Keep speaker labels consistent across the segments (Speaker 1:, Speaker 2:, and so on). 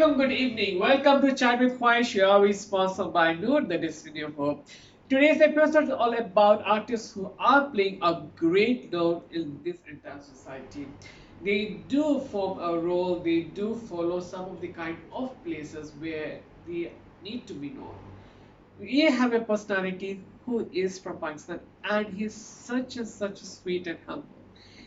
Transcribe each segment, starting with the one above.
Speaker 1: welcome, good evening. Welcome to Chat with Khuwaish, your sponsored by Nurdestinyofhope. Today's episode is all about artists who are playing a great role in this entire society. They do form a role, they do follow some of the kind of places where they need to be known. We have a personality who is from Pakistan and he's such a sweet and humble.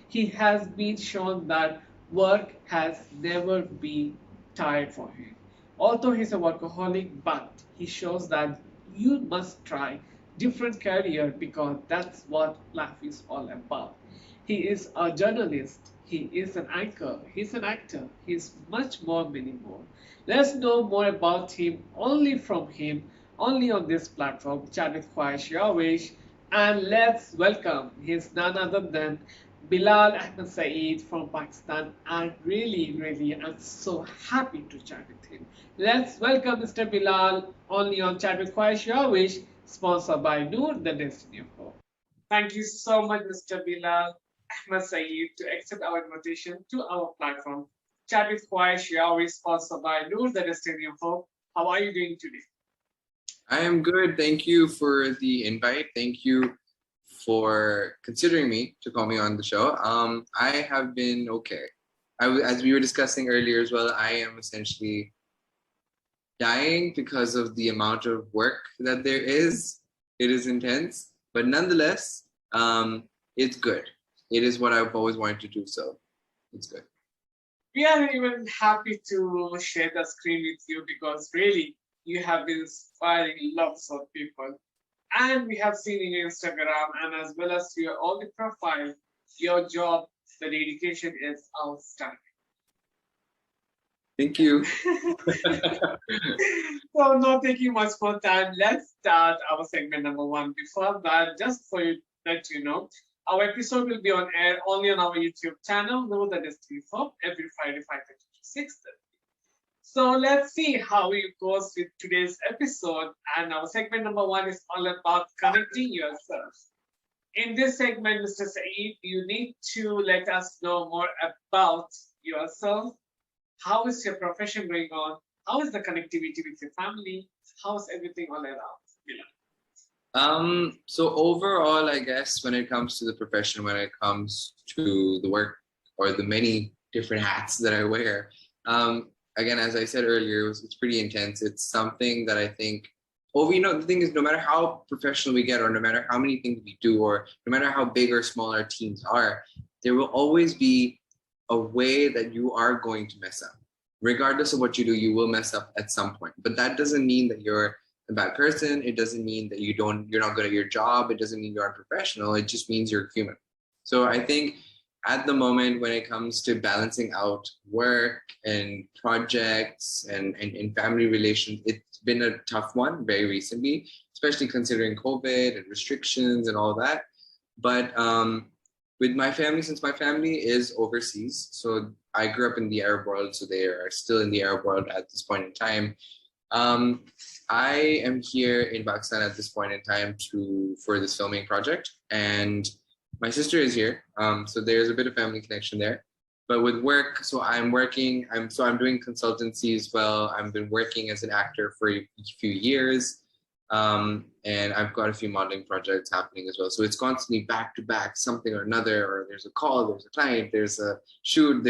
Speaker 1: He has been shown that work has never been tired for him. Although he's a workaholic, but he shows that you must try different career because that's what life is all about. He is a journalist, he is an anchor, he's an actor, he's much more, many more. Let's know more about him only from him, only on this platform, Chat with Khuwaish Yawish. And let's welcome his none other than Bilal Ahmed Syed from Pakistan. And really, I'm so happy to chat with him. Let's welcome Mr. Bilal only on Chat with Khuwaish Yawish, sponsored by Noor, the Destiny of Hope. Thank you so much, Mr. Bilal Ahmed Syed, to accept our invitation to our platform. Chat with Khuwaish Yawish, sponsored by Noor, the Destiny of Hope. How are you doing today?
Speaker 2: I am good. Thank you for the invite. Thank you for considering me to call me on the show. I have been okay. As we were discussing earlier as well, I am essentially dying because of the amount of work that there is. It is intense, but nonetheless, it's good. It is what I've always wanted to do, so it's good.
Speaker 1: We are even happy to share the screen with you because really you have been inspiring lots of people. And we have seen in your Instagram and as well as your all the profile, your job, the dedication is outstanding.
Speaker 2: Thank you.
Speaker 1: So not taking much more time, let's start our segment number one. Before that, just for you let you know, our episode will be on air only on our YouTube channel, Know the Destiny Hope, every Friday, 5:30 to 6:30. So let's see how it goes with today's episode. And our segment number one is all about connecting yourself. In this segment, Mr. Syed, you need to let us know more about yourself. How is your profession going on? How is the connectivity with your family? How's everything all around?
Speaker 2: So overall, I guess when it comes to the profession, when it comes to the work or the many different hats that I wear, again, as I said earlier, it's pretty intense. It's something that I think, the thing is, no matter how professional we get, or no matter how many things we do, or no matter how big or small our teams are, there will always be a way that you are going to mess up. Regardless of what you do, you will mess up at some point. But that doesn't mean that you're a bad person. It doesn't mean that you're not good at your job. It doesn't mean you're unprofessional. It just means you're human. So I think at the moment, when it comes to balancing out work and projects and family relations, it's been a tough one very recently, especially considering COVID and restrictions and all that. But with my family, since my family is overseas, so I grew up in the Arab world, so they are still in the Arab world at this point in time. I am here in Pakistan at this point in time for this filming project, and my sister is here, so there's a bit of family connection there. But with work, so I'm doing consultancy as well. I've been working as an actor for a few years, and I've got a few modeling projects happening as well. So it's constantly back to back, something or another, or there's a call, there's a client, there's a shoot,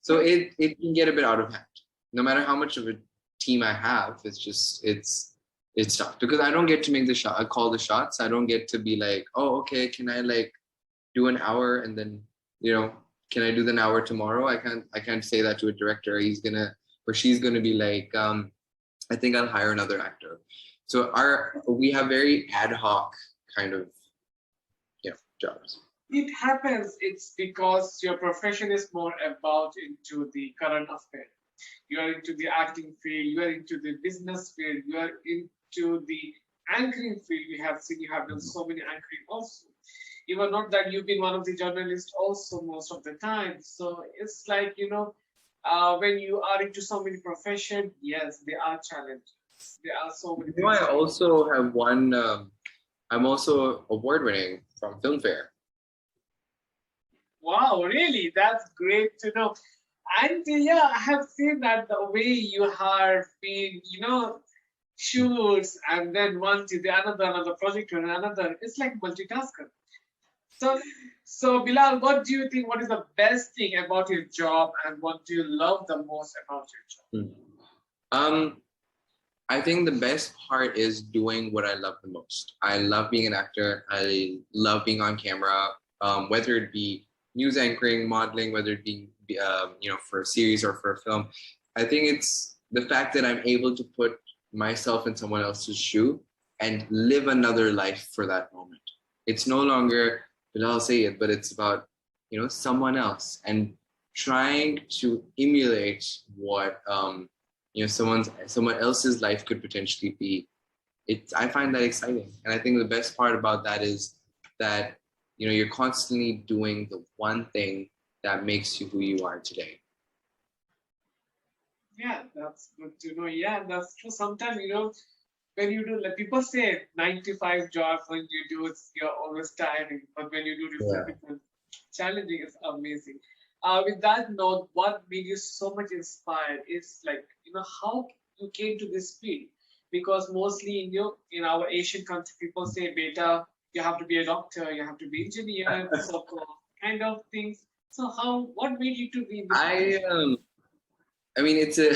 Speaker 2: so it can get a bit out of hand. No matter how much of a team I have, it's tough because I don't get to make call the shots. I don't get to be like, oh, okay, can I do an hour and then, can I do an hour tomorrow? I can't say that to a director. She's gonna be like, I think I'll hire another actor. So we have very ad hoc kind of, jobs.
Speaker 1: It happens. It's because your profession is more about into the current affair. You are into the acting field, you are into the business field, you are into the anchoring field. We have seen you have done so many anchoring also. Even not that you've been one of the journalists also most of the time. So it's like, when you are into so many professions, yes, there are challenges. There are so many things.
Speaker 2: I also have one, I'm also award winning from Filmfare.
Speaker 1: Wow, really? That's great to know. And yeah, I have seen that the way you have been, shoots and then one to the another project to another. It's like multitasker. So, so Bilal, what do you think? What is the best thing about your job, and what do you love the most about your job?
Speaker 2: I think the best part is doing what I love the most. I love being an actor. I love being on camera, whether it be news anchoring, modeling, whether it be for a series or for a film. I think it's the fact that I'm able to put myself in someone else's shoe and live another life for that moment. It's no longer Bilal Syed, but it's about someone else and trying to emulate what someone else's life could potentially be. I find that exciting, and I think the best part about that is that you're constantly doing the one thing that makes you who you are today.
Speaker 1: Yeah, that's good to know. Yeah, that's true. Sometimes when you do, like people say 9 to 5 job, when you do it, you're always tiring, but when you do different challenging, it's amazing. With that note, what made you so much inspired is like how you came to this field, because mostly in our Asian country, people say, "Beta, you have to be a doctor, you have to be engineer," so kind of things. So what made you to be in this?
Speaker 2: I mean, it's a.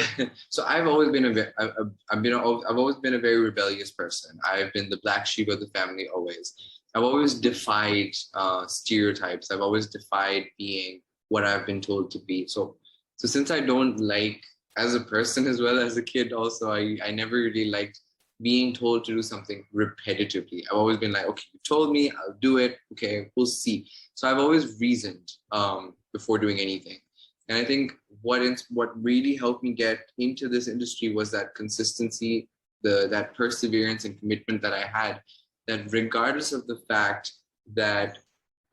Speaker 2: So I've always been I've always been a very rebellious person. I've been the black sheep of the family always. I've always defied stereotypes. I've always defied being what I've been told to be. So since I don't like, as a person as well as a kid, also I never really liked being told to do something repetitively. I've always been like, okay, you told me, I'll do it. Okay, we'll see. So I've always reasoned before doing anything. And I think what really helped me get into this industry was that consistency, that perseverance and commitment that I had, that regardless of the fact that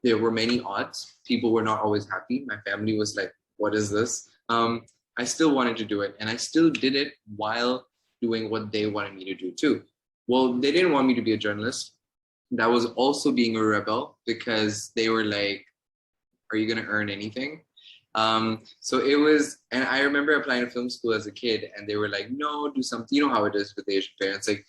Speaker 2: there were many odds, people were not always happy. My family was like, what is this? I still wanted to do it, and I still did it while doing what they wanted me to do too. Well, they didn't want me to be a journalist. That was also being a rebel, because they were like, are you going to earn anything? So it was, and I remember applying to film school as a kid, and they were like, no, do something, you know how it is with Asian parents, like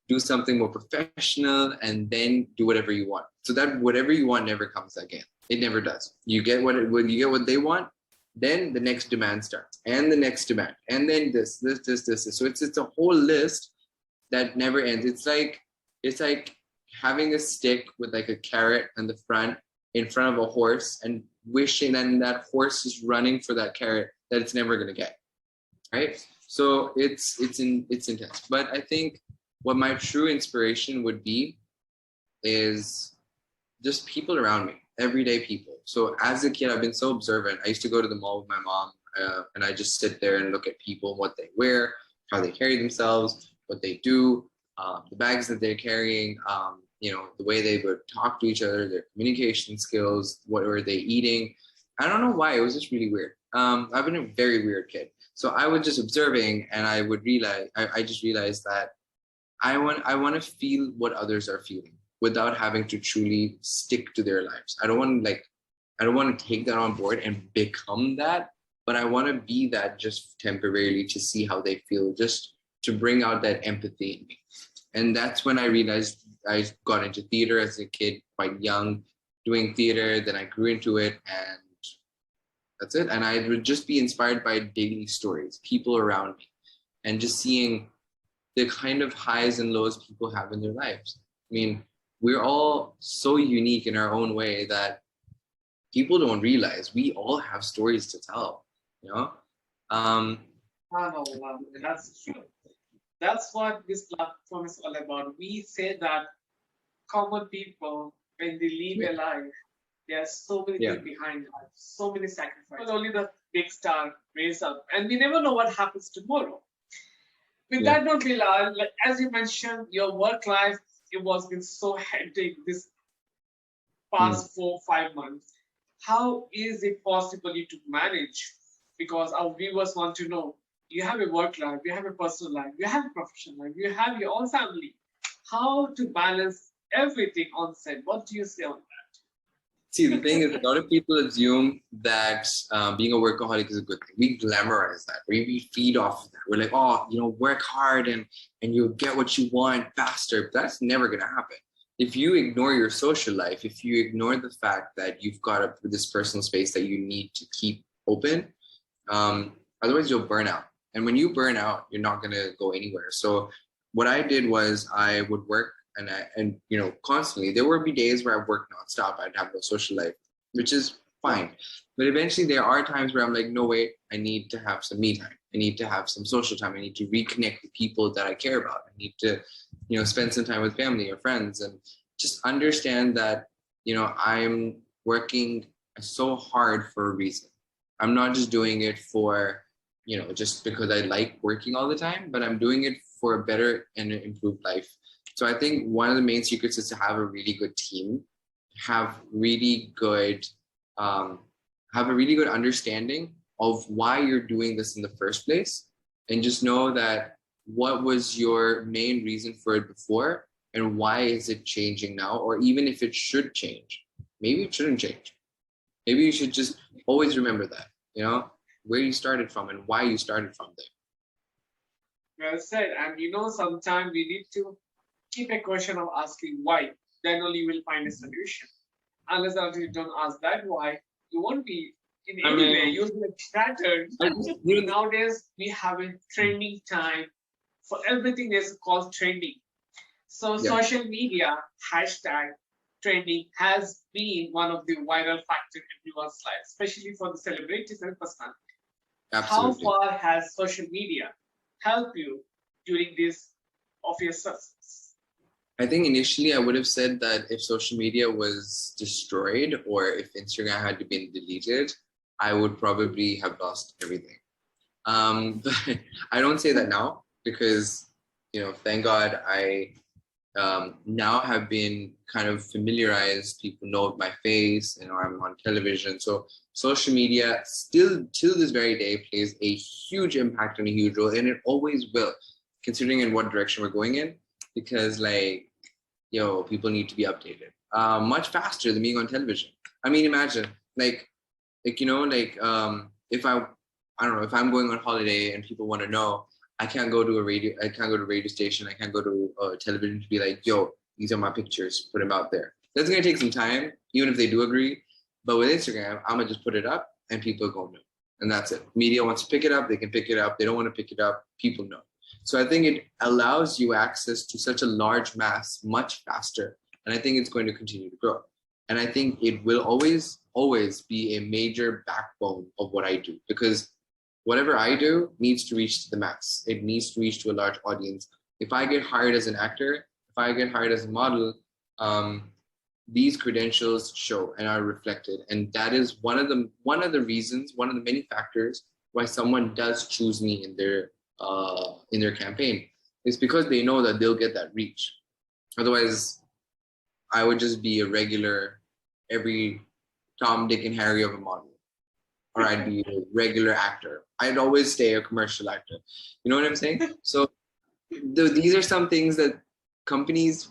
Speaker 2: do something more professional and then do whatever you want. So that whatever you want never comes again. It never does. You get when you get what they want, then the next demand starts, and the next demand, and then this. So it's a whole list that never ends. It's like having a stick with like a carrot on the front, in front of a horse, and wishing that horse is running for that carrot that it's never going to get, right? So it's intense. But I think what my true inspiration would be is just people around me, everyday people. So as a kid, I've been so observant. I used to go to the mall with my mom, and I just sit there and look at people, what they wear, how they carry themselves, what they do, the bags that they're carrying, the way they would talk to each other, their communication skills, what were they eating. I don't know why, it was just really weird. I've been a very weird kid. So I was just observing, and I would realize, I just realized that I want to feel what others are feeling without having to truly stick to their lives. I don't want to take that on board and become that, but I want to be that just temporarily to see how they feel, just to bring out that empathy in me. And that's when I realized I got into theater as a kid, quite young, doing theater. Then I grew into it, and that's it. And I would just be inspired by daily stories, people around me, and just seeing the kind of highs and lows people have in their lives. I mean, we're all so unique in our own way that people don't realize we all have stories to tell,
Speaker 1: That's true. That's what this platform is all about. We say that common people, when they live a life, there's so many things behind life, so many sacrifices. Only the big star raise up, and we never know what happens tomorrow. With that note, Bilal, as you mentioned, your work life, it was been so hectic this past 4-5 months. How is it possible you to manage? Because our viewers want to know, you have a work life, you have a personal life, you have a professional life, you have your own family. How to balance everything on set? What do you say on that?
Speaker 2: See, the thing is, a lot of people assume that being a workaholic is a good thing. We glamorize that. We feed off of that. We're like, oh, work hard and you'll get what you want faster. But that's never going to happen. If you ignore your social life, if you ignore the fact that you've got this personal space that you need to keep open, otherwise you'll burn out. And when you burn out, you're not going to go anywhere. So what I did was I would work and constantly. There would be days where I worked nonstop. I'd have no social life, which is fine. But eventually there are times where I'm like, no, wait, I need to have some me time. I need to have some social time. I need to reconnect with people that I care about. I need to, spend some time with family or friends and just understand that, I'm working so hard for a reason. I'm not just doing it for, just because I like working all the time, but I'm doing it for a better and improved life. So I think one of the main secrets is to have a really good team, have a really good understanding of why you're doing this in the first place, and just know that what was your main reason for it before and why is it changing now, or even if it should change. Maybe it shouldn't change. Maybe you should just always remember that, where you started from and why you started from there.
Speaker 1: Well said. And sometimes we need to keep a question of asking why. Then only you will find a solution. Unless you don't ask that why, you won't be in any way. You'll be scattered. Nowadays, we have a trending time for everything that's called trending. So social media, hashtag trending has been one of the viral factors in everyone's life, especially for the celebrities and personalities.
Speaker 2: Absolutely.
Speaker 1: How far has social media helped you during this of your success?
Speaker 2: I think initially I would have said that if social media was destroyed or if Instagram had to be deleted, I would probably have lost everything. But I don't say that now because, thank God I now have been kind of familiarized. People know my face, I'm on television. So social media still till this very day plays a huge impact and a huge role, and it always will, considering in what direction we're going in, because people need to be updated much faster than being on television. I mean, imagine if I don't know, if I'm going on holiday and people want to know, I can't go to a radio station, I can't go to television to be like, yo, these are my pictures, put them out there. That's gonna take some time, even if they do agree. But with Instagram, I'm gonna just put it up and people go know. And that's it. Media wants to pick it up, they can pick it up. They don't want to pick it up, people know. So I think it allows you access to such a large mass much faster. And I think it's going to continue to grow. And I think it will always, always be a major backbone of what I do, because whatever I do needs to reach to the mass. It needs to reach to a large audience. If I get hired as an actor, if I get hired as a model, these credentials show and are reflected. And that is one of the reasons, one of the many factors why someone does choose me in their campaign. It's because they know that they'll get that reach. Otherwise, I would just be a regular, every Tom, Dick, and Harry of a model. Or I'd be a regular actor. I'd always stay a commercial actor. You know what I'm saying? So these are some things that companies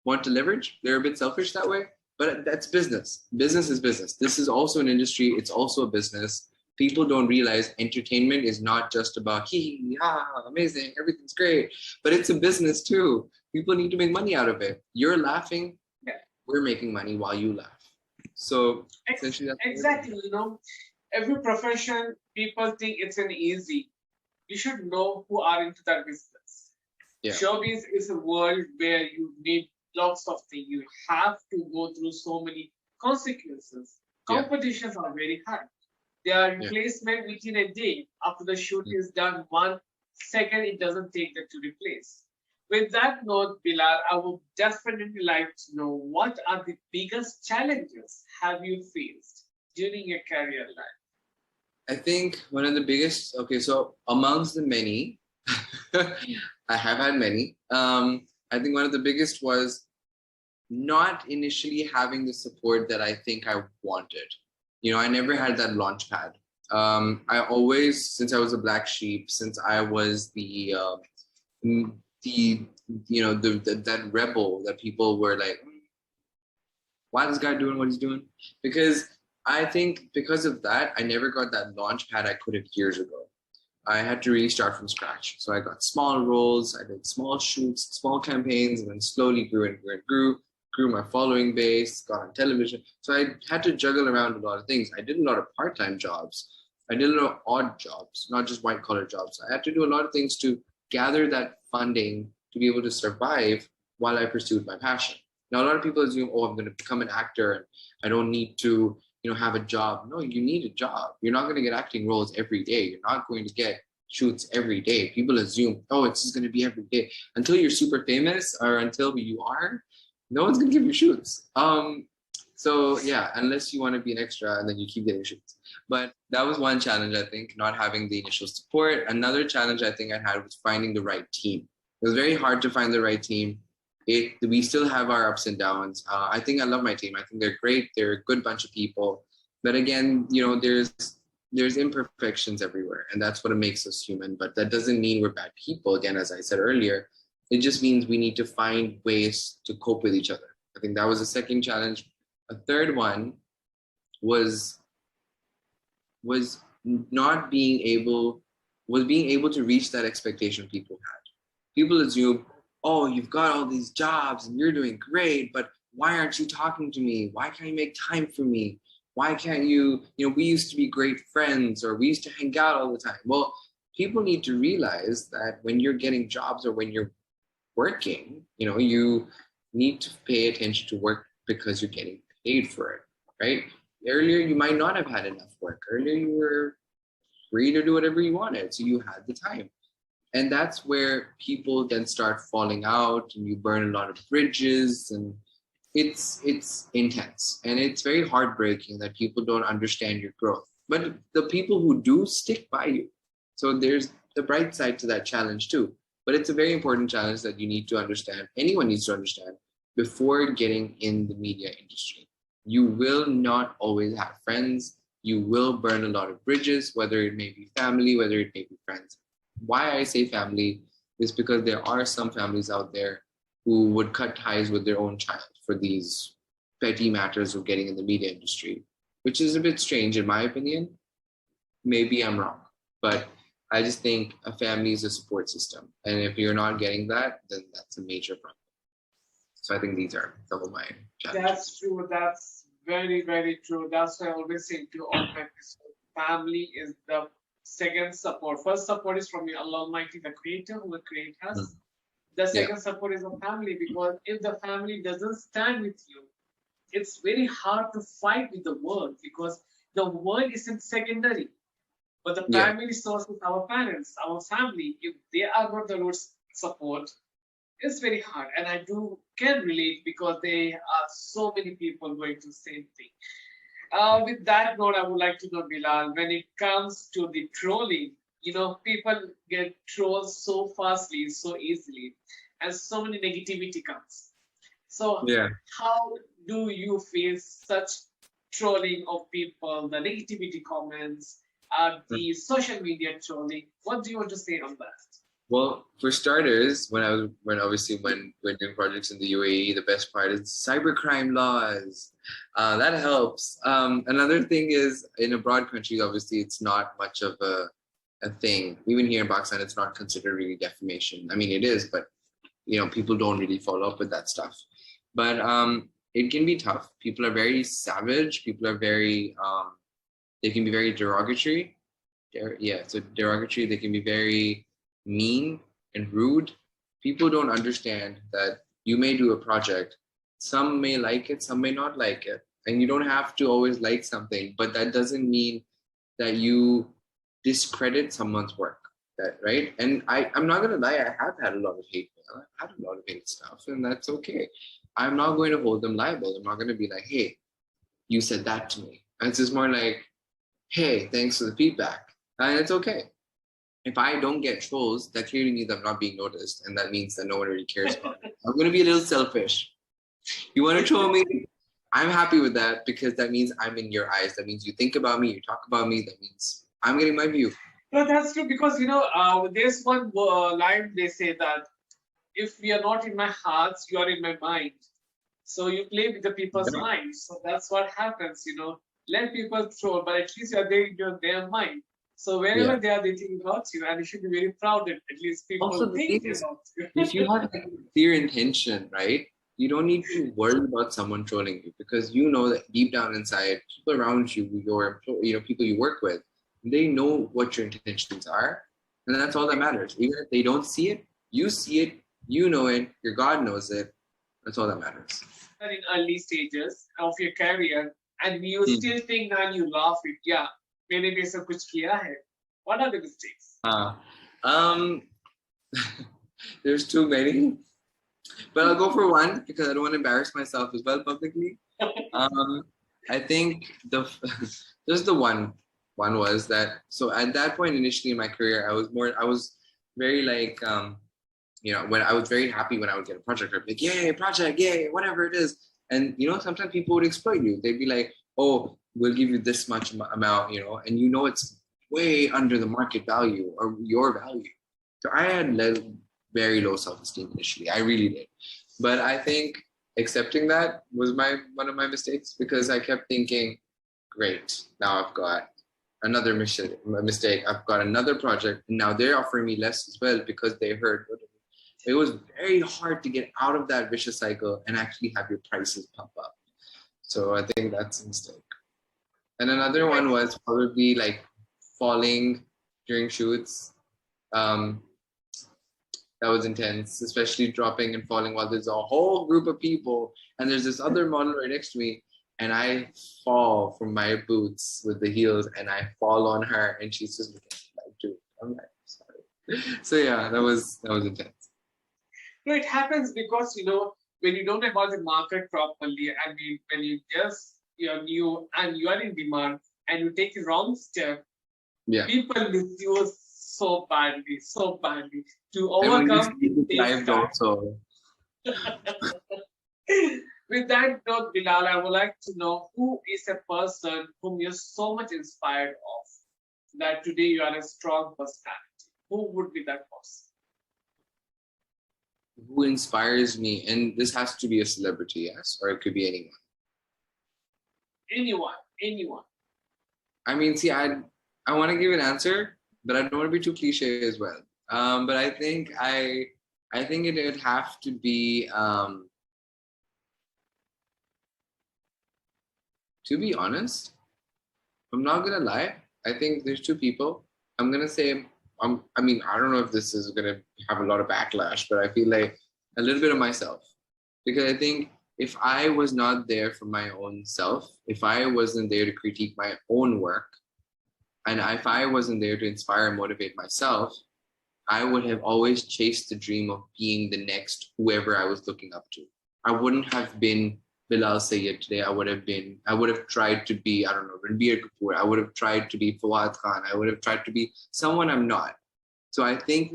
Speaker 2: want to leverage. They're a bit selfish that way, but that's business. Business is business. This is also an industry. It's also a business. People don't realize entertainment is not just about hee, ha, amazing, everything's great, but it's a business too. People need to make money out of it. You're laughing, we're making money while you laugh. So essentially that's
Speaker 1: exactly, every profession, people think it's an easy. You should know who are into that business. Yeah. Showbiz is a world where you need lots of things. You have to go through so many consequences. Competitions are very high. They are replacement within a day. After the shoot is done, 1 second it doesn't take them to replace. With that note, Bilal, I would definitely like to know what are the biggest challenges have you faced during your career life?
Speaker 2: I think one of the biggest, so amongst the many, I have had many. I think one of the biggest was not initially having the support that I think I wanted. I never had that launch pad. I always, since I was a black sheep, since I was that rebel that people were like, why is this guy doing what he's doing? Because I think because of that, I never got that launch pad I could have years ago. I had to really start from scratch. So I got small roles, I did small shoots, small campaigns, and then slowly grew and grew and grew my following base, got on television. So I had to juggle around a lot of things. I did a lot of part-time jobs. I did a lot of odd jobs, not just white-collar jobs. I had to do a lot of things to gather that funding to be able to survive while I pursued my passion. Now, a lot of people assume, oh, I'm going to become an actor and I don't need to have a job. No, you need a job. You're not going to get acting roles every day. You're not going to get shoots every day. People assume, oh, it's just going to be every day. Until you're super famous or until you are, no one's going to give you shoots. So yeah, unless you want to be an extra and then you keep getting shoots. But that was one challenge, I think, not having the initial support. Another challenge I think I had was finding the right team. It was very hard to find the right team. We still have our ups and downs. I think I love my team. I think they're great. They're a good bunch of people. But again, there's imperfections everywhere, and that's what makes us human. But that doesn't mean we're bad people. Again, as I said earlier, it just means we need to find ways to cope with each other. I think that was the second challenge. A third one was not being able to reach that expectation people had. People assume, oh, you've got all these jobs and you're doing great, but why aren't you talking to me? Why can't you make time for me? Why can't you, we used to be great friends, or we used to hang out all the time. Well, people need to realize that when you're getting jobs or when you're working, you need to pay attention to work because you're getting paid for it, right? Earlier, you might not have had enough work. Earlier, you were free to do whatever you wanted, so you had the time. And that's where people then start falling out and you burn a lot of bridges, and it's intense and it's very heartbreaking that people don't understand your growth. But the people who do stick by you. So there's the bright side to that challenge too. But it's a very important challenge that you need to understand. Anyone needs to understand before getting in the media industry. You will not always have friends. You will burn a lot of bridges, whether it may be family, whether it may be friends. Why I say family is because there are some families out there who would cut ties with their own child for these petty matters of getting in the media industry, which is a bit strange in my opinion. Maybe I'm wrong, but I just think a family is a support system. And if you're not getting that, then that's a major problem. So I think these are some of my challenges.
Speaker 1: That's true. That's very, very true. That's why I always say to all my family is the second support. First support is from Allah Almighty, the Creator, who will create us. The second support is the family, because if the family doesn't stand with you, it's very hard to fight with the world, because the world isn't secondary. But the primary source is our parents, our family. If they are not the root support, it's very hard. And I can relate, because there are so many people going through the same thing. With that note, I would like to know, Bilal, when it comes to the trolling, people get trolled so fastly, so easily, and so many negativity comes. So how do you face such trolling of people, the negativity comments, the social media trolling? What do you want to say on that?
Speaker 2: Well, for starters, when doing projects in the UAE, the best part is cybercrime laws. That helps. Another thing is, in abroad countries, obviously, it's not much of a thing. Even here in Pakistan, it's not considered really defamation. I mean, it is, but people don't really follow up with that stuff. But it can be tough. People are very savage. People are very, they can be very derogatory. So derogatory. They can be very mean and rude. People don't understand that you may do a project. Some may like it, some may not like it. And you don't have to always like something, but that doesn't mean that you discredit someone's work, right? And I'm not gonna lie, I have had a lot of hate mail. I've had a lot of hate stuff, and that's okay. I'm not going to hold them liable. I'm not gonna be like, hey, you said that to me. And it's just more like, hey, thanks for the feedback. And it's okay. If I don't get trolls, that clearly means I'm not being noticed, and that means that no one really cares about me. I'm gonna be a little selfish. You want to troll me? I'm happy with that, because that means I'm in your eyes. That means you think about me, you talk about me. That means I'm getting my view.
Speaker 1: No, that's true, because there's one line they say that if we are not in my hearts, you are in my mind. So you play with the people's minds. So that's what happens, Let people troll, but at least you're there in their mind. So wherever they are, they think about you, and you should be very proud that at least people
Speaker 2: Also, the
Speaker 1: think
Speaker 2: thing is,
Speaker 1: about you.
Speaker 2: if you have like, clear intention, right? You don't need to worry about someone trolling you because you know that deep down inside, people around you, people you work with, they know what your intentions are, and that's all that matters. Even if they don't see it, you know it, your God knows it. That's all that matters.
Speaker 1: In early stages of your career, and you still think now you laugh it, yeah, मैंने भी सब कुछ किया है. What are the mistakes?
Speaker 2: There's too many, but I'll go for one because I don't want to embarrass myself as well publicly. I think just the one was that. So at that point, initially in my career, I was very like, when I was very happy when I would get a project. I'd be like, yay, project, yay, whatever it is. And sometimes people would exploit you. They'd be like, oh, we'll give you this much amount, and it's way under the market value or your value. So I had very low self-esteem initially. I really did. But I think accepting that was one of my mistakes because I kept thinking, great, now I've got another mistake. I've got another project, and now they're offering me less as well because they heard. It was very hard to get out of that vicious cycle and actually have your prices pump up. So I think that's a mistake. And another one was probably like falling during shoots. That was intense, especially dropping and falling while there's a whole group of people and there's this other model right next to me and I fall from my boots with the heels and I fall on her and she's just looking like, dude, I'm like, sorry. So yeah, that was intense.
Speaker 1: No, it happens because, when you don't evolve the market properly, I mean, when you're new and you are in demand and you take the wrong step, people misuse so badly to overcome it.
Speaker 2: Also.
Speaker 1: With that note, Bilal, I would like to know who is a person whom you're so much inspired of that today you are a strong personality. Who would be that person?
Speaker 2: Who inspires me? And this has to be a celebrity, yes? Or it could be anyone. Anyone. I mean, see, I want to give an answer, but I don't want to be too cliche as well. But I think it would have to be, to be honest, I'm not gonna lie. I think there's two people. I'm gonna say, I don't know if this is gonna have a lot of backlash, but I feel like a little bit of myself, because I think if I was not there for my own self, if I wasn't there to critique my own work, and if I wasn't there to inspire and motivate myself, I would have always chased the dream of being the next whoever I was looking up to. I wouldn't have been Bilal Syed today. I would have tried to be, I don't know, Ranbir Kapoor. I would have tried to be Fawadkhan. I would have tried to be someone I'm not. So I think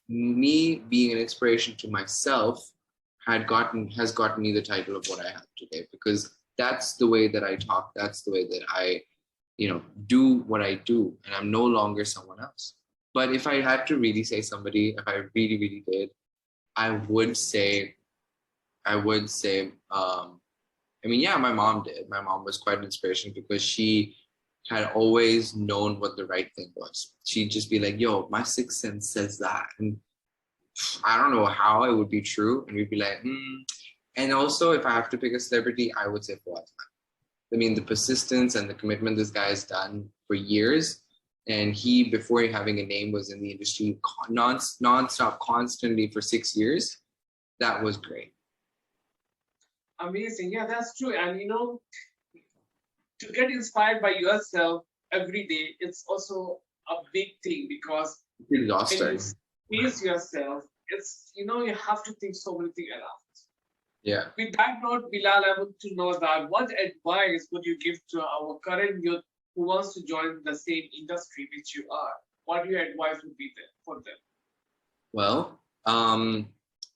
Speaker 2: me being an inspiration to myself has gotten me the title of what I have today, because that's the way that I talk. That's the way that I, do what I do, and I'm no longer someone else. But if I had to really say somebody, if I really, really did, I would say, my mom did. My mom was quite an inspiration because she had always known what the right thing was. She'd just be like, yo, my sixth sense says that. And I don't know how it would be true. And we'd be like, And also, if I have to pick a celebrity, I would say Fawadkhan. I mean, the persistence and the commitment this guy has done for years. And he, before having a name, was in the industry non-stop, constantly for 6 years. That was great.
Speaker 1: Amazing. Yeah, that's true. And to get inspired by yourself every day, it's also a big thing, because
Speaker 2: it's exhausting.
Speaker 1: When you face yourself, it's you have to think so many things around.
Speaker 2: Yeah.
Speaker 1: With that note, Bilal, I want to know that what advice would you give to our current youth who wants to join the same industry which you are? What your advice would be there for them?
Speaker 2: Well,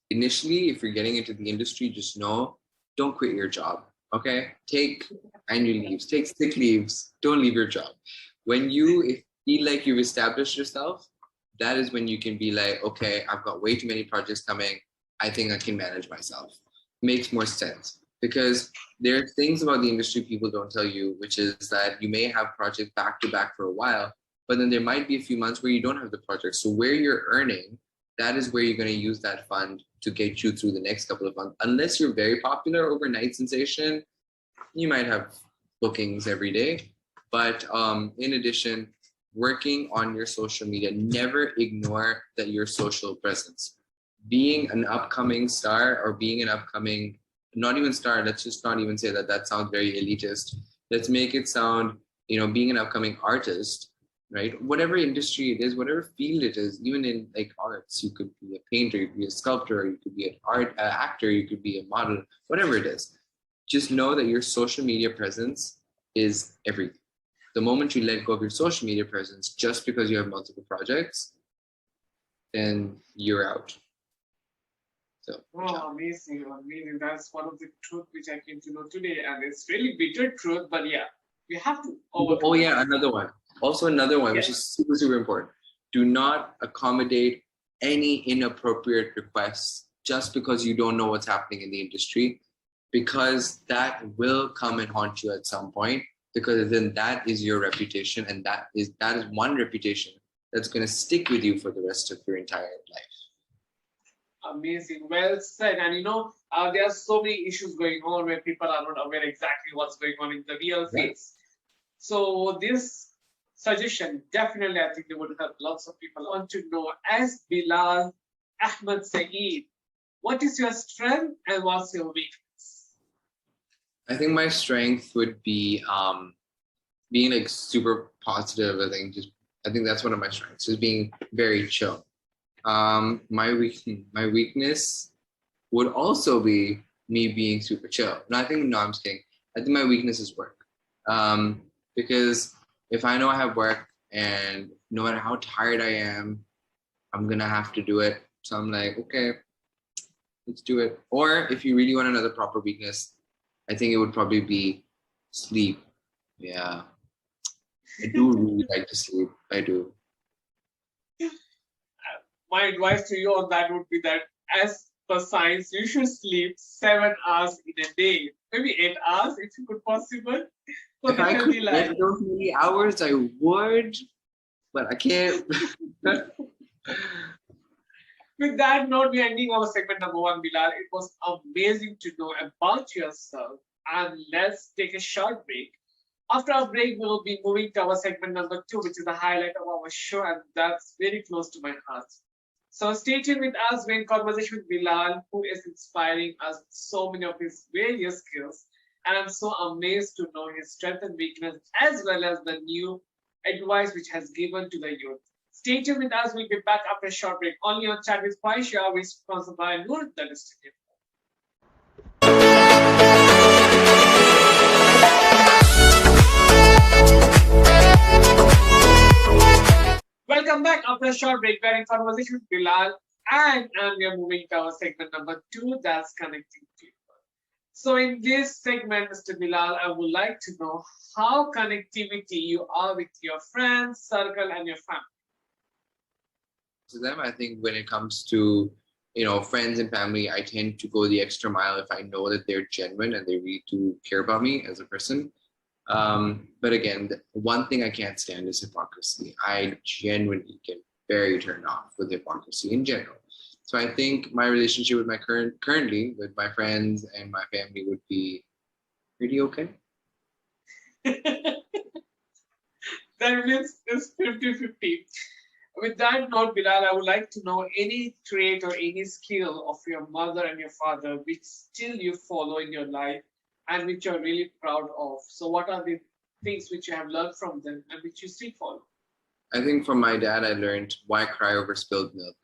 Speaker 2: initially, if you're getting into the industry, just know, don't quit your job, okay? Take annual leaves, take sick leaves, don't leave your job. When you feel like you've established yourself, that is when you can be like, okay, I've got way too many projects coming. I think I can manage myself. Makes more sense. because there are things about the industry people don't tell you, which is that you may have projects back to back for a while, but then there might be a few months where you don't have the project. So where you're earning, that is where you're going to use that fund to get you through the next couple of months. Unless you're very popular, overnight sensation, you might have bookings every day. But in addition, working on your social media, never ignore that your social presence. Being an upcoming star or being an upcoming, not even star, let's just not even say that, that sounds very elitist. Let's make it sound, being an upcoming artist, right? Whatever industry it is, whatever field it is, even in like arts, you could be a painter, you could be a sculptor, you could be an actor, you could be a model, whatever it is. Just know that your social media presence is everything. The moment you let go of your social media presence just because you have multiple projects, then you're out. So,
Speaker 1: wow, amazing, amazing. That's one of the truth which I came to know today, and it's really bitter truth, but yeah, we have to overcome.
Speaker 2: Oh yeah, another one. Also another one,
Speaker 1: Yes.
Speaker 2: which is super, super important. Do not accommodate any inappropriate requests just because you don't know what's happening in the industry, because that will come and haunt you at some point, because then that is your reputation, and that is one reputation that's going to stick with you for the rest of your entire life.
Speaker 1: Amazing, well said. And there are so many issues going on where people are not aware exactly what's going on in the real face. So this suggestion definitely, I think, they would help lots of people. I want to know, as Bilal, Ahmed, Syed, what is your strength and what's your weakness?
Speaker 2: I think my strength would be being like super positive. I think that's one of my strengths, is being very chill. My weakness would also be me being super chill. No, I'm just kidding. I think my weakness is work. Because if I know I have work and no matter how tired I am, I'm gonna have to do it. So I'm like, okay, let's do it. Or if you really want another proper weakness, I think it would probably be sleep. Yeah. I do really like to sleep. I do.
Speaker 1: My advice to you on that would be that, as per science, you should sleep 7 hours in a day, maybe 8 hours if you could possible.
Speaker 2: If I could get those many hours, I would, but I can't.
Speaker 1: With that note, we're ending our segment number 1, Bilal. It was amazing to know about yourself. And let's take a short break. After our break, we will be moving to our segment number 2, which is the highlight of our show, and that's very close to my heart. So stay tuned with us. We're in conversation with Bilal, who is inspiring us with so many of his various skills. And I'm so amazed to know his strength and weakness, as well as the new advice which has given to the youth. Stay tuned with us. We'll be back after a short break. Only on Chat with Khuwaish, always sponsored by Nurdestinyofhope. Welcome back after a short break. We're in conversation with Bilal, and we are moving to our segment number 2, that's connecting people. So in this segment, Mr. Bilal, I would like to know how connectivity you are with your friends, circle, and your family.
Speaker 2: To them, I think when it comes to friends and family, I tend to go the extra mile if I know that they're genuine and they really do care about me as a person. But again, one thing I can't stand is hypocrisy. I genuinely get very turned off with hypocrisy in general. So I think my relationship with currently with my friends and my family would be pretty okay.
Speaker 1: That means it's 50-50. With that note, Bilal, I would like to know any trait or any skill of your mother and your father which still you follow in your life and which you're really proud of. So what are the things which you have learned from them and which you still follow?
Speaker 2: I think from my dad, I learned why cry over spilled milk.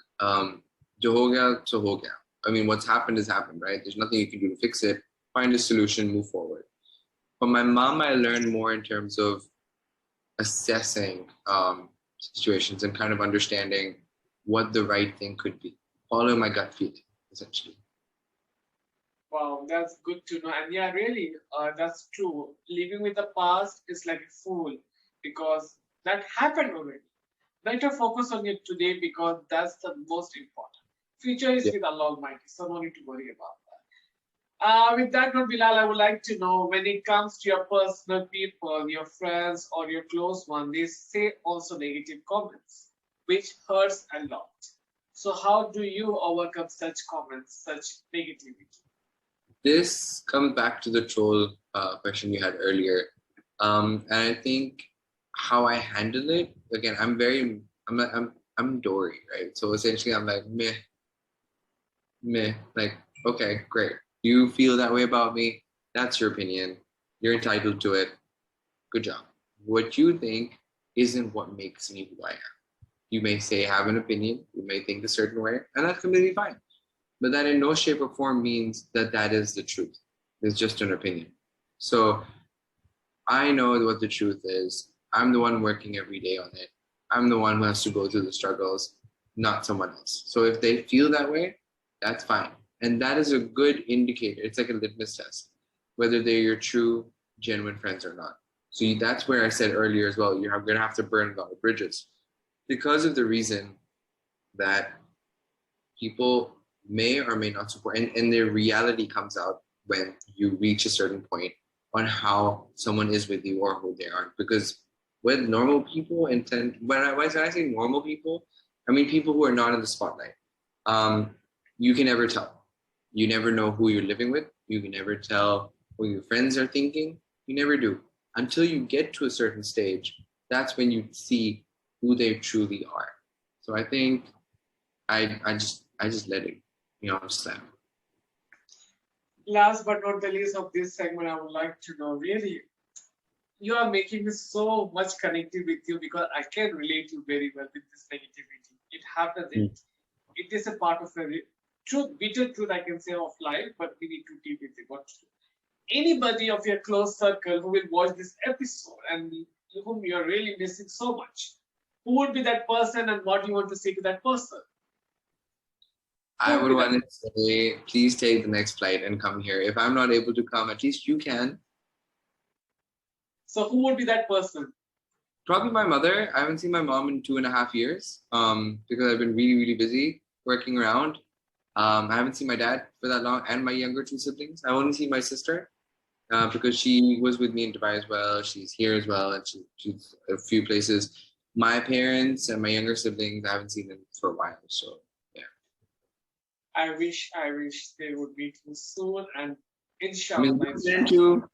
Speaker 2: Jo ho gaya, so ho gaya. I mean, what's happened has happened, right? There's nothing you can do to fix it. Find a solution, move forward. From my mom, I learned more in terms of assessing situations and kind of understanding what the right thing could be. Follow my gut feeling, essentially.
Speaker 1: Wow, that's good to know. And yeah, really, that's true. Living with the past is like a fool because that happened already. Better focus on it today because that's the most important. Future is with Allah Almighty, so no need to worry about that. With that note, Bilal, I would like to know when it comes to your personal people, your friends, or your close one, they say also negative comments, which hurts a lot. So, how do you overcome such comments, such negativity?
Speaker 2: This comes back to the troll question you had earlier. And I think how I handle it, again, I'm Dory, right? So essentially I'm like, meh, like, okay, great. You feel that way about me. That's your opinion. You're entitled to it. Good job. What you think isn't what makes me who I am. You may say have an opinion, you may think a certain way, and that's completely fine. But that in no shape or form means that that is the truth. It's just an opinion. So I know what the truth is. I'm the one working every day on it. I'm the one who has to go through the struggles, not someone else. So if they feel that way, that's fine. And that is a good indicator. It's like a litmus test, whether they're your true, genuine friends or not. So that's where I said earlier as well, you're going to have to burn a lot of bridges because of the reason that people may or may not support, and their reality comes out when you reach a certain point on how someone is with you or who they are. Because with normal people, when I say normal people, I mean people who are not in the spotlight. You can never tell. You never know who you're living with. You can never tell what your friends are thinking. You never do until you get to a certain stage. That's when you see who they truly are. So I think I just let it, slam.
Speaker 1: Last but not the least of this segment, I would like to know really, you are making me so much connected with you because I can relate you very well with this negativity. It happens. It is a part of a truth, bitter truth, I can say, of life, but we need to deal with it. What to do? Anybody of your close circle who will watch this episode and whom you are really missing so much, who would be that person and what do you want to say to that person?
Speaker 2: I would want to say, please take the next flight and come here. If I'm not able to come, at least you can.
Speaker 1: So who would be that person?
Speaker 2: Probably my mother. I haven't seen my mom in 2.5 years because I've been really, really busy working around. I haven't seen my dad for that long and my younger two siblings. I only see my sister because she was with me in Dubai as well. She's here as well, and she's a few places. My parents and my younger siblings, I haven't seen them for a while. So, yeah.
Speaker 1: I wish they would meet you soon and inshallah.
Speaker 2: Thank you.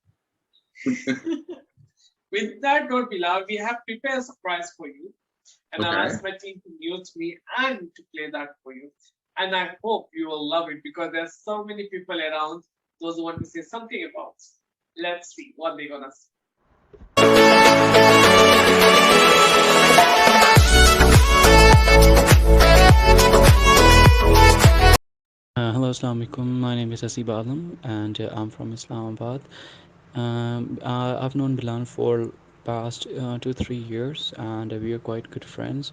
Speaker 1: With that note, Bilal, we have prepared a surprise for you. And I asked my team to mute me and to play that for you. And I hope you will love it because there's so many people around, those who want to say something about it. Let's see what they're gonna say.
Speaker 3: Hello, Assalamu alaikum. My name is Asib Alam and I'm from Islamabad. I've known Bilal for past 2-3 years and we are quite good friends.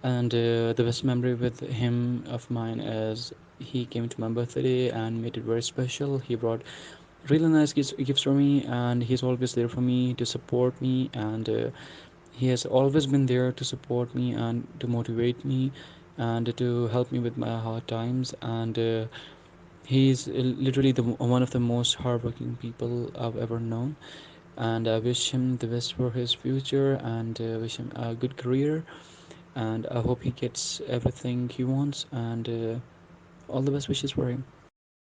Speaker 3: And the best memory with him of mine is he came to my birthday and made it very special. He brought really nice gifts for me and he's always there for me to support me and he has always been there to support me and to motivate me and to help me with my hard times and he's literally one of the most hardworking people I've ever known, and I wish him the best for his future and wish him a good career. And I hope he gets everything he wants and all the best wishes for him.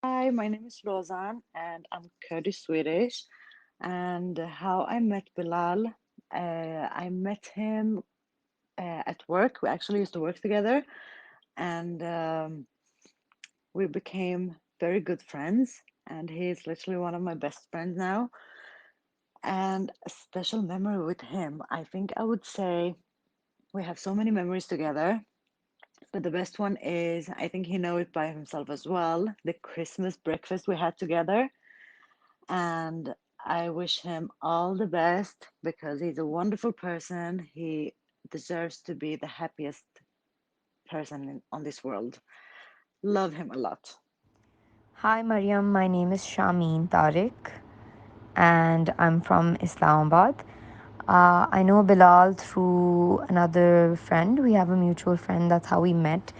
Speaker 4: Hi, my name is Rozan and I'm Kurdish Swedish. And how I met Bilal, I met him at work. We actually used to work together and we became very good friends. And he's literally one of my best friends now. And a special memory with him, I think I would say we have so many memories together. But the best one is, I think he knows it by himself as well, the Christmas breakfast we had together. And I wish him all the best because he's a wonderful person. He deserves to be the happiest person on this world. Love him a lot.
Speaker 5: Hi, Mariam. My name is Shameen Tariq, and I'm from Islamabad. I know Bilal through another friend. We have a mutual friend. That's how we met.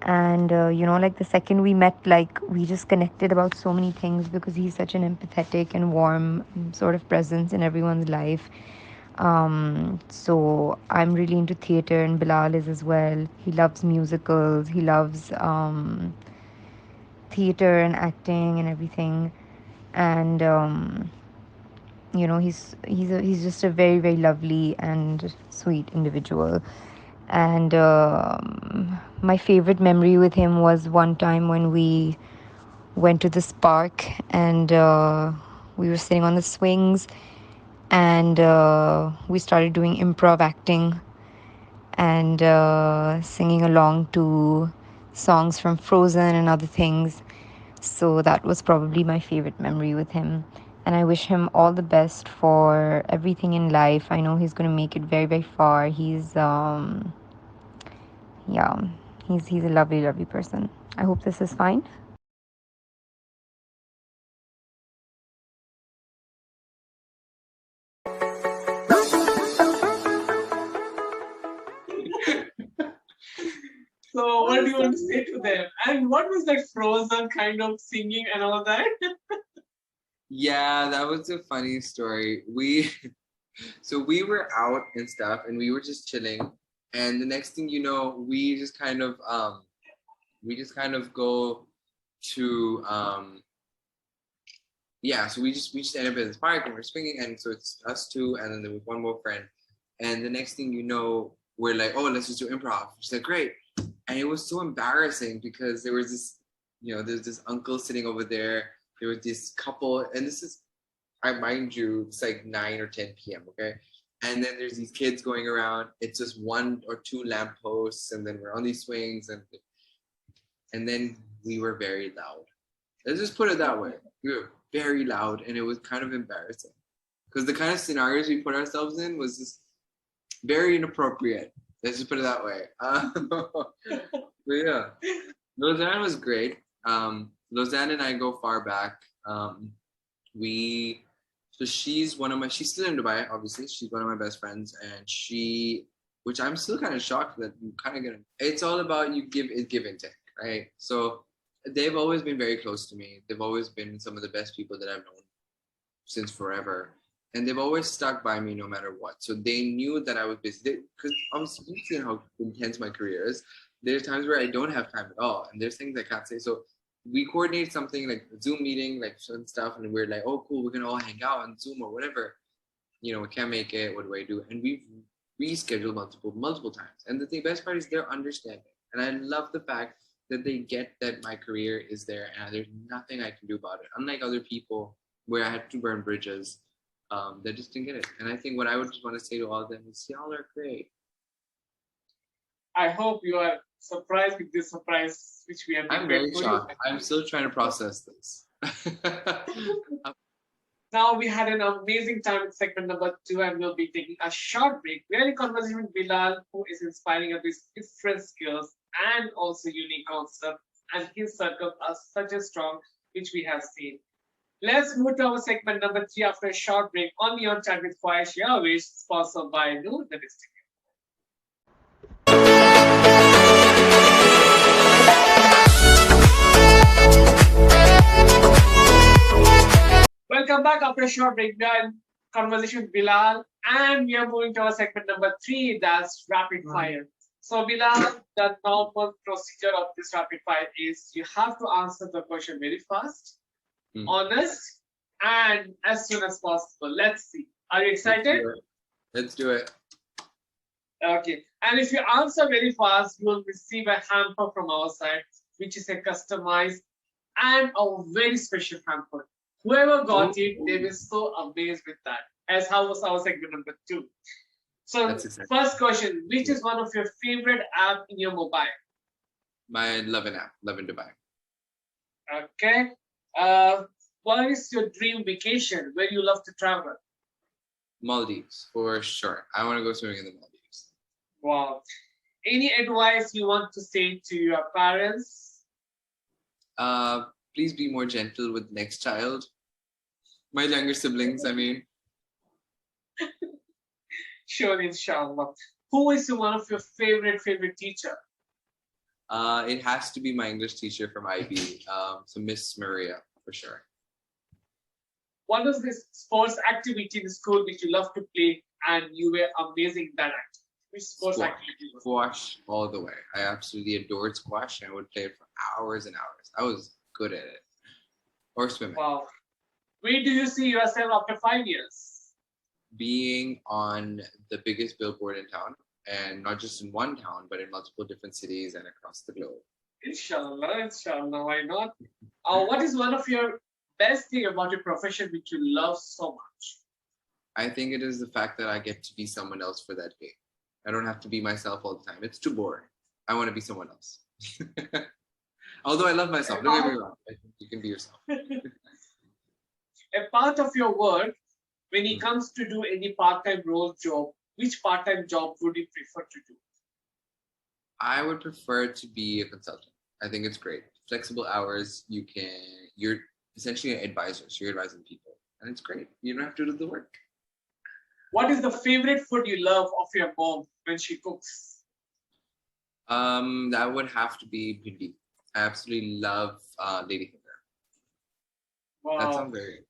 Speaker 5: And like the second we met, like we just connected about so many things because he's such an empathetic and warm sort of presence in everyone's life. So I'm really into theater, and Bilal is as well. He loves musicals, he loves theater and acting and everything. And he's just a very, very lovely and sweet individual. And my favorite memory with him was one time when we went to this park, and we were sitting on the swings, and we started doing improv acting and singing along to songs from Frozen and other things. So that was probably my favorite memory with him. And I wish him all the best for everything in life. I know he's going to make it very, very far. Yeah, he's a lovely, lovely person. I hope this is fine.
Speaker 1: So what do you want to say to them? And what was that Frozen kind of singing and all that?
Speaker 2: Yeah, that was a funny story. So we were out and stuff, and we were just chilling, and the next thing you know, we just kind of go to yeah, so we just ended up at this park and we're swinging, and so it's us two, and then there was one more friend, and the next thing you know, we're like, oh, let's just do improv. She's like, great, and it was so embarrassing because there was this, there's this uncle sitting over there. There was this couple, and this is, I mind you, it's like 9 or 10 p.m. Okay, and then there's these kids going around. It's just 1 or 2 lampposts, and then we're on these swings, and then we were very loud. Let's just put it that way. We were very loud, and it was kind of embarrassing because the kind of scenarios we put ourselves in was just very inappropriate. Let's just put it that way. But yeah, Lausanne was great. Lausanne and I go far back. So she's she's still in Dubai, obviously. She's one of my best friends, and which I'm still kind of shocked that you kind of it's all about you give and take, right? So they've always been very close to me. They've always been some of the best people that I've known since forever. And they've always stuck by me no matter what. So they knew that I was busy. Because obviously you've seen how intense my career is. There's times where I don't have time at all. And there's things I can't say. So we coordinate something like a Zoom meeting, like certain stuff. And we're like, oh, cool, we're going to all hang out on Zoom or whatever. We can't make it. What do I do? And we've rescheduled multiple times. And the best part is they're understanding. And I love the fact that they get that my career is there and there's nothing I can do about it. Unlike other people where I had to burn bridges, they just didn't get it. And I think what I would just want to say to all of them is, y'all are great.
Speaker 1: I hope you are surprised with this surprise which we have.
Speaker 2: I'm very shocked. I'm still trying to process this.
Speaker 1: Now we had an amazing time in segment number 2, and we'll be taking a short break. We're in conversation with Bilal, who is inspiring us with different skills and also unique concepts, and his circles are such a strong, which we have seen. Let's move to our segment number 3 after a short break on the On Chat with Khuwaish, sponsored by Nurdestinyofhope. Welcome back after a short break. We are in conversation with Bilal, and we are moving to our segment number 3, that's rapid fire. So Bilal, the normal procedure of this rapid fire is you have to answer the question very fast, honest, and as soon as possible. Let's see. Are you excited?
Speaker 2: Let's do it.
Speaker 1: Okay. And if you answer very fast, you will receive a hamper from our side, which is a customized and a very special hamper. Whoever got it, they were so amazed with that. As how was our segment number 2. So first question, which is one of your favorite app in your mobile?
Speaker 2: My Lovin app, Lovin Dubai.
Speaker 1: Okay. What is your dream vacation? Where you love to travel?
Speaker 2: Maldives, for sure. I want to go swimming in the Maldives.
Speaker 1: Wow. Any advice you want to say to your parents?
Speaker 2: Please be more gentle with next child. My younger siblings, I mean.
Speaker 1: Sure, inshallah. Who is one of your favorite teacher?
Speaker 2: It has to be my English teacher from IB, so Miss Maria for sure.
Speaker 1: What was this sports activity in school which you love to play and you were amazing in that activity? Which sports activity was it?
Speaker 2: Squash all the way. I absolutely adored squash and I would play it for hours and hours. I was good at it. Or swimming.
Speaker 1: Wow. Where do you see yourself after 5 years?
Speaker 2: Being on the biggest billboard in town, and not just in one town, but in multiple different cities and across the globe.
Speaker 1: Inshallah, why not? What is one of your best thing about your profession which you love so much?
Speaker 2: I think it is the fact that I get to be someone else for that day. I don't have to be myself all the time. It's too boring. I want to be someone else. Although I love myself, don't get me wrong. I think you can be yourself.
Speaker 1: A part of your work, when it comes to do any part-time role job, which part-time job would you prefer to do?
Speaker 2: I would prefer to be a consultant. I think it's great. Flexible hours, you're essentially an advisor, so you're advising people. And it's great. You don't have to do the work.
Speaker 1: What is the favorite food you love of your mom when she cooks?
Speaker 2: That would have to be bhindi. I absolutely love ladyfinger.
Speaker 1: Wow.
Speaker 2: That sounds very,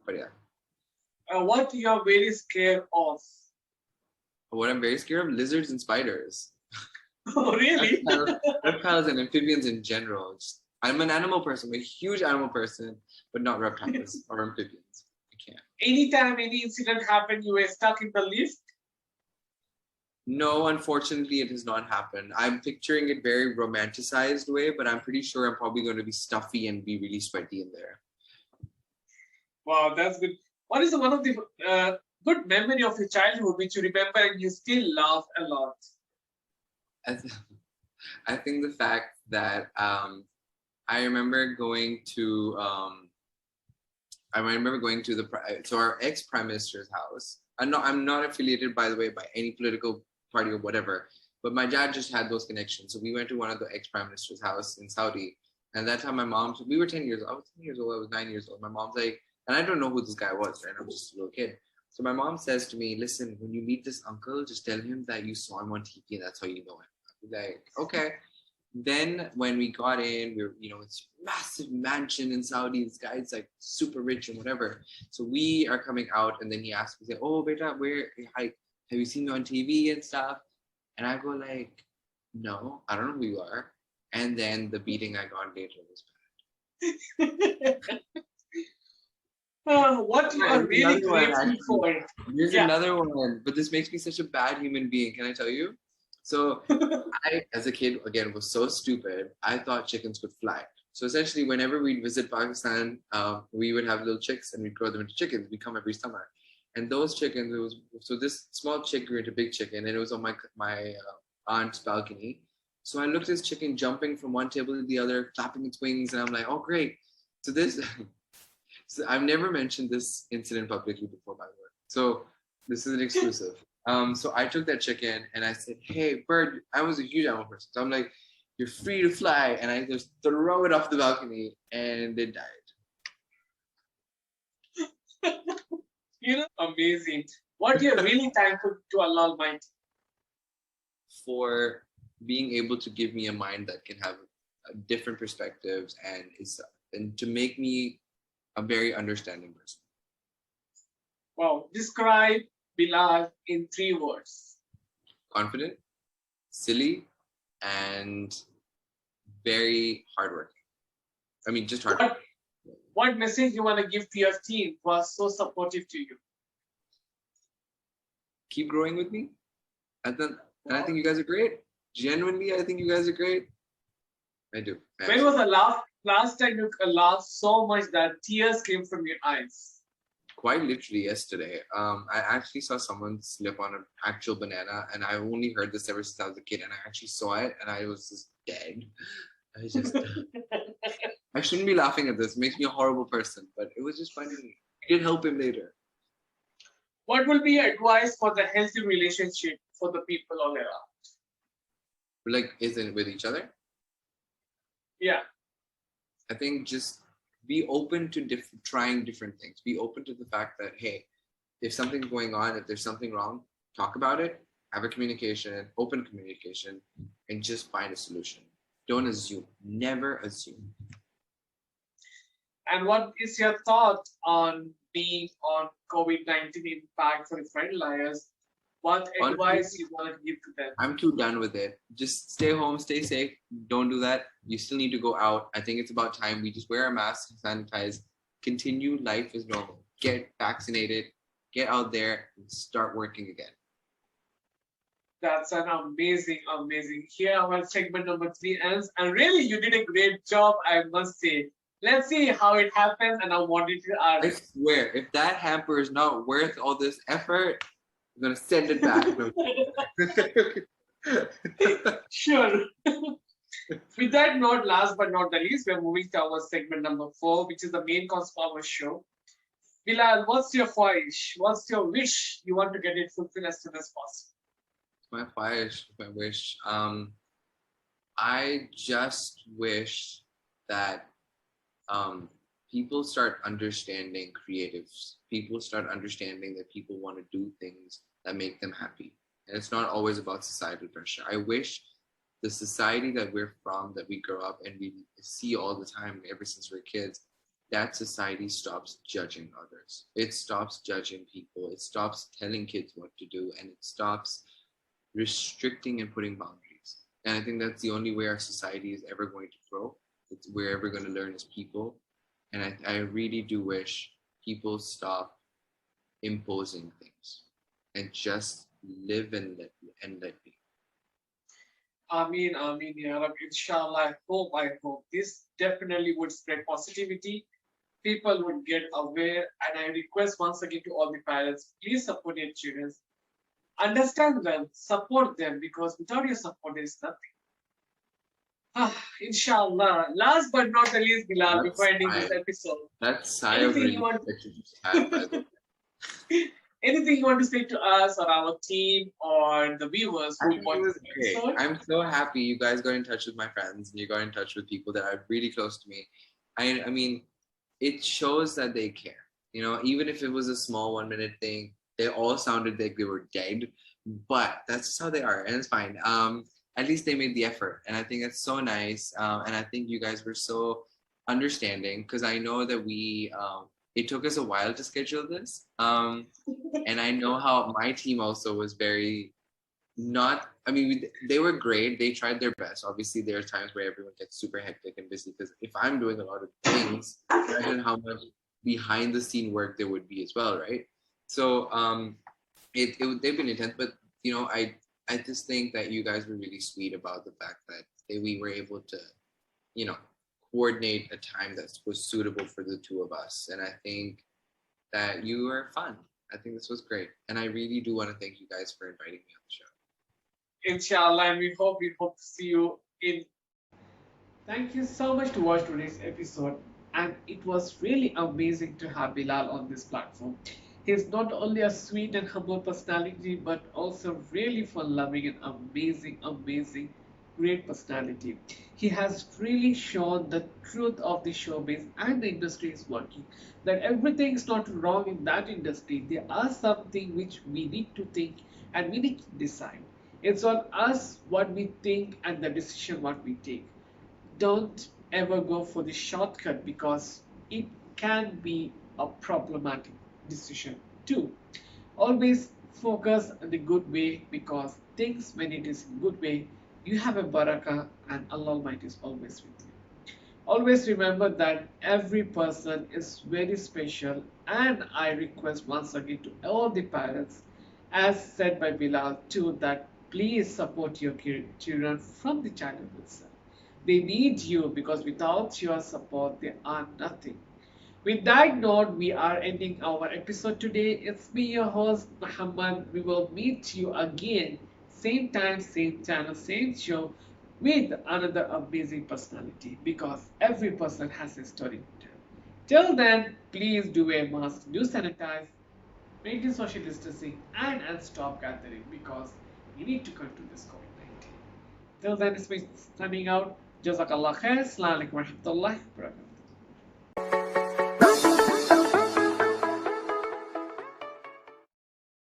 Speaker 2: but yeah.
Speaker 1: What you are very scared of?
Speaker 2: What I'm very scared of, lizards and spiders.
Speaker 1: Oh, really?
Speaker 2: Reptiles and amphibians in general. I'm an animal person, a huge animal person, but not reptiles or amphibians. I can't.
Speaker 1: Anytime any incident happened, you were stuck in the lift?
Speaker 2: No, unfortunately, it has not happened. I'm picturing it very romanticized way, but I'm pretty sure I'm probably going to be stuffy and be really sweaty in there.
Speaker 1: Wow, that's good. What is one of the good memory of your childhood which you remember and you still laugh a lot?
Speaker 2: I think the fact that I remember going to our ex-prime minister's house. I'm not affiliated, by the way, by any political party or whatever, but my dad just had those connections. So we went to one of the ex-prime minister's house in Saudi, and that time we were 10 years old. I was 10 years old. I was 9 years old. My mom's like, and I don't know who this guy was, right? I'm just a little kid. So my mom says to me, listen, when you meet this uncle, just tell him that you saw him on TV and that's how you know him. I'd be like, okay. Then when we got in, we were, it's a massive mansion in Saudi. This guy's like super rich and whatever. So we are coming out, and then he asked me, oh, beta, have you seen me on TV and stuff? And I go like, no, I don't know who you are. And then the beating I got later was bad.
Speaker 1: What you are really grateful for?
Speaker 2: There's another one, but this makes me such a bad human being. Can I tell you? So I, as a kid, again, was so stupid. I thought chickens could fly. So essentially, whenever we'd visit Pakistan, we would have little chicks and we'd grow them into chickens. We come every summer. And those chickens, so this small chick grew into big chicken, and it was on my aunt's balcony. So I looked at this chicken jumping from one table to the other, flapping its wings, and I'm like, oh, great. So so I've never mentioned this incident publicly before, by the way. So this is an exclusive. So I took that chicken and I said, hey, bird, I was a huge animal person. So I'm like, you're free to fly. And I just throw it off the balcony and it died.
Speaker 1: Amazing. What you're really thankful to Allah Almighty?
Speaker 2: For being able to give me a mind that can have different perspectives and to make me a very understanding person.
Speaker 1: Wow. Describe Bilal in 3 words.
Speaker 2: Confident, silly, and very hardworking. I mean, just hardworking.
Speaker 1: What message you want to give to your team who are so supportive to you?
Speaker 2: Keep growing with me. And I think you guys are great. Genuinely, I think you guys are great. I do.
Speaker 1: When was the last time you laughed so much that tears came from your eyes?
Speaker 2: Quite literally yesterday. I actually saw someone slip on an actual banana, and I only heard this ever since I was a kid, and I actually saw it, and I was just dead. I was just... I shouldn't be laughing at this. It makes me a horrible person, but it was just funny. It did help him later.
Speaker 1: What will be your advice for the healthy relationship for the people all around?
Speaker 2: Like, isn't it with each other?
Speaker 1: Yeah.
Speaker 2: I think just be open to trying different things. Be open to the fact that, hey, if something's going on, if there's something wrong, talk about it, have a communication, open communication, and just find a solution. Don't assume. Never assume.
Speaker 1: And what is your thought on being on COVID-19 impact for the frontliners? What advice you want to give to them?
Speaker 2: I'm too done with it. Just stay home, stay safe. Don't do that. You still need to go out. I think it's about time we just wear our masks, sanitize, continue life as normal. Get vaccinated, get out there, and start working again.
Speaker 1: That's an amazing. Here our segment number 3 ends. And really, you did a great job, I must say. Let's see how it happens, and I wanted to ask.
Speaker 2: I swear, if that hamper is not worth all this effort, I'm gonna send it back.
Speaker 1: Sure. With that note, last but not the least, we're moving to our segment number 4, which is the main cause for our show. Bilal, what's your Khuwaish? What's your wish you want to get it fulfilled as soon as possible?
Speaker 2: My Khuwaish, my wish. I just wish that people start understanding creatives. People start understanding that people want to do things that make them happy. And it's not always about societal pressure. I wish the society that we're from, that we grow up and we see all the time ever since we're kids, that society stops judging others. It stops judging people. It stops telling kids what to do, and it stops restricting and putting boundaries. And I think that's the only way our society is ever going to grow. We're ever going to learn as people. And I really do wish people stop imposing things and just live and let be.
Speaker 1: Ameen, Ya Rab. Inshallah, I hope this definitely would spread positivity. People would get aware, and I request once again to all the parents, please support your children. Understand them, support them, because without your support, there is nothing. Inshallah. Last but not the least, Bilal, before ending this episode.
Speaker 2: That's Syed that you just had, by the way.
Speaker 1: Anything you want to say to us or our team or the viewers who watch this episode?
Speaker 2: I'm so happy you guys got in touch with my friends and you got in touch with people that are really close to me. I mean, it shows that they care. You know, even if it was a small 1-minute thing, they all sounded like they were dead, but that's just how they are, and it's fine. At least they made the effort, and I think that's so nice. And I think you guys were so understanding, because I know that it took us a while to schedule this. And I know how my team also was very they were great. They tried their best. Obviously, there are times where everyone gets super hectic and busy, because if I'm doing a lot of things, imagine how much behind the scene work there would be as well, right? So they've been intense, but you know, I just think that you guys were really sweet about the fact that we were able to, you know, coordinate a time that was suitable for the two of us. And I think that you were fun. I think this was great. And I really do want to thank you guys for inviting me on the show.
Speaker 1: Inshallah, and we hope to see you in. Thank you so much to watch today's episode. And it was really amazing to have Bilal on this platform. He's not only a sweet and humble personality, but also really fun-loving and amazing, great personality. He has really shown the truth of the showbiz and the industry is working. That everything is not wrong in that industry. There are something which we need to think and we need to decide. It's on us what we think and the decision what we take. Don't ever go for the shortcut, because it can be a problematic decision too. Always focus on the good way, because things when it is in good way, you have a barakah and Allah Almighty is always with you. Always remember that every person is very special, and I request once again to all the parents, as said by Bilal too, that please support your children from the childhood itself. They need you, because without your support, they are nothing. With that note, we are ending our episode today. It's me, your host, Muhammad. We will meet you again, same time, same channel, same show, with another amazing personality, because every person has a story to tell. Till then, please do wear mask, do sanitize, maintain social distancing, and stop gathering, because we need to control this COVID-19. Till then, it's me signing out. Jazakallah khair. Assalamu alaikum warahmatullahi wabarakatuh.